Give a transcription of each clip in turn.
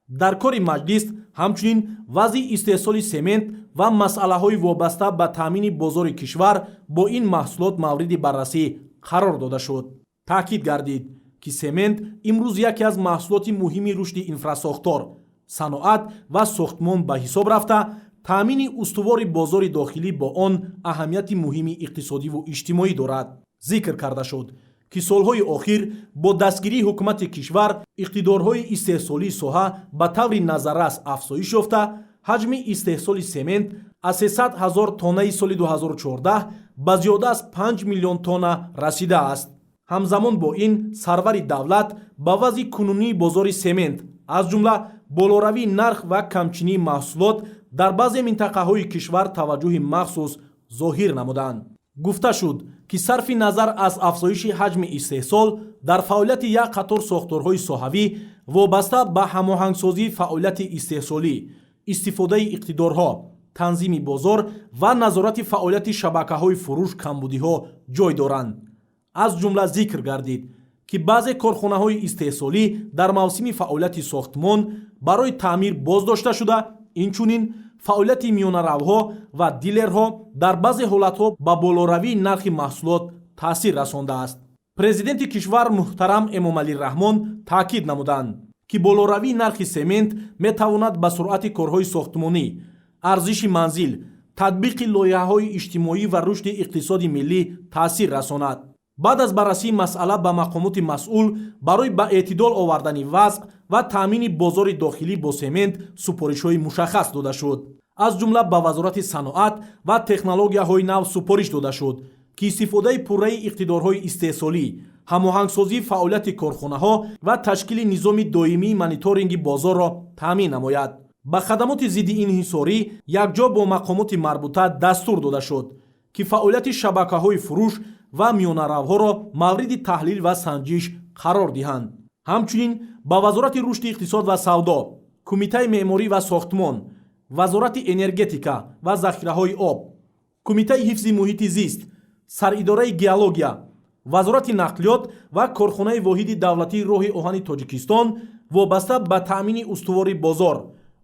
дар кори маҷлис ҳамчунин вазъи истеҳсоли семент ва масъалаҳои вобаста ба таъмини бозори кишвар бо ин маҳсулот мавриди баррасӣ қарор дода шуд. таъкид гардид ки семент имрӯз яке аз маҳсулоти муҳими рушди инфрасохтор, саноат ва сохтмон ба ҳисоб рафта, таъмини устувори бозори дохилӣ бо он аҳамияти муҳими иқтисодиву иҷтимоӣ дорад. зикр карда шуд ки солҳои охир бо дастгирии ҳукумати кишвар иқтидорҳои истеҳсолии соҳа ба таври назаррас афзоиш ёфта, ҳаҷми истеҳсоли семент аз 300 000 тоннаи соли 2014 ба зиёда аз 5 миллион тонна расидааст. ҳамзамон бо ин сарвари давлат ба вазъи кунунии бозори семент аз ҷумла болоравии нарх ва камчинии маҳсулот дар баъзе минтақаҳои кишвар таваҷҷӯҳи махсус зоҳир намуданд. гуфта шуд ки сарфи назар аз афзоиши ҳаҷми истеҳсол дар фаъолияти як қатор сохторҳои соҳавӣ вобаста ба ҳамоҳангсозии фаъолияти истеҳсолӣ, истифодаи иқтидорҳо, танзими бозор ва назорати фаъолияти шабакаҳои фурӯш камбудиҳо ҷой доранд. аз ҷумла зикр гардид ки баъзе корхонаҳои истеҳсолӣ дар мавсими фаъолияти сохтмон барои таъмир боз дошта шуда, инчунин фаъолияти миёнаравҳо ва дилерҳо дар баъзе ҳолатҳо ба болоравии нархи маҳсулот таъсир расондааст. президенти кишвар муҳтарам Эмомалӣ Раҳмон таъкид намуданд ки болоравии нархи семент метавонад ба суръати корҳои сохтмонӣ, арзиши манзил, татбиқи лоиҳаҳои иҷтимоӣ ва рушди иқтисоди миллӣ таъсир расонад. баъд аз баррасии масъала ба мақомоти масъул барои ба эътидол овардани вазъ ва таъмини бозори дохилӣ бо семент супоришҳои мушаххас дода шуд. аз ҷумла ба вазорати саноат ва технологияҳои нав супориш дода шуд ки истифодаи пурраи иқтидорҳои истеҳсолӣ, ҳамоҳангсозии фаъолияти корхонаҳо ва ташкили низоми доимии мониторинги бозорро таъмин намояд. ба хадамоти зидди инҳисорӣ якҷо бо мақомоти марбута дастур дода шуд ки фаъолияти шабакаҳои фурӯш ва миёнаравҳоро мавриди таҳлил ва санҷиш қарор диҳанд. ҳамчунин ба вазорати рушди иқтисод ва савдо, кумитаи меъморӣ ва сохтмон, вазорати энергетика ва захираҳои об, кумитаи ҳифзи муҳити зист, саридораи геология, вазорати нақлиёт ва корхонаи воҳиди давлатии роҳи оҳани Тоҷикистон вобаста ба таъмини устувори бозор,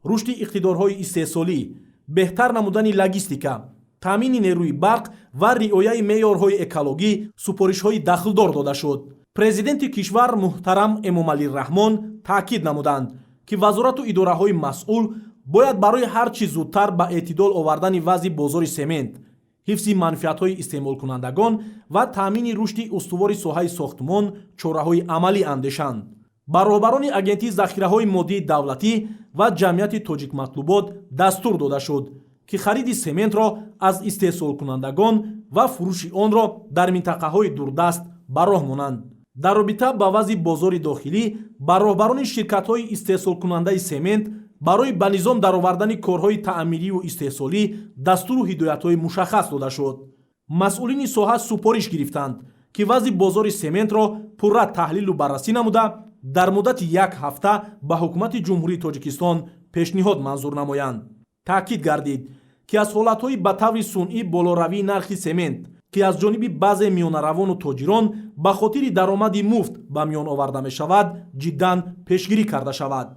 рушди иқтидорҳои истеҳсолӣ, беҳтар намудани логистика, таъмини нерӯи барқ ва риояи меъёрҳои экологӣ супоришҳои дахлдор дода шуд. президенти кишвар муҳтарам Эмомалӣ Раҳмон таъкид намуданд ки вазорату идораҳои масъул бояд барои ҳар чӣ зудтар ба эътидол овардани вазъи бозори семент, ҳифзи манфиатҳои истеъмолкунандагон ва таъмини рушди устувори соҳаи сохтмон чораҳои амалӣ андешанд. ба роҳбарони агентии захираҳои моддии давлатӣ ва ҷамъияти тоҷикматлубот дастур дода шуд ки хариди сементро аз истеҳсолкунандагон ва фурӯши онро дар минтақаҳои дурдаст ба роҳ монанд. дар робита ба вазъи бозори дохилӣ ба роҳбарони ширкатҳои истеҳсолкунандаи семент барои ба низом даровардани корҳои таъмирию истеҳсолӣ дастуру ҳидоятҳои мушаххас дода шуд. масъулини соҳа супориш гирифтанд ки вазъи бозори сементро пурра таҳлилу баррасӣ намуда дар муддати як ҳафта ба ҳукумати ҷумҳурии Тоҷикистон пешниҳод манзур намоянд. таъкид гардид ки аз ҳолатҳои ба таври сунъӣ болоравии нархи семент ки аз ҷониби баъзе миёнаравону тоҷирон ба хотири даромади муфт ба миён оварда мешавад ҷиддан пешгирӣ карда шавад.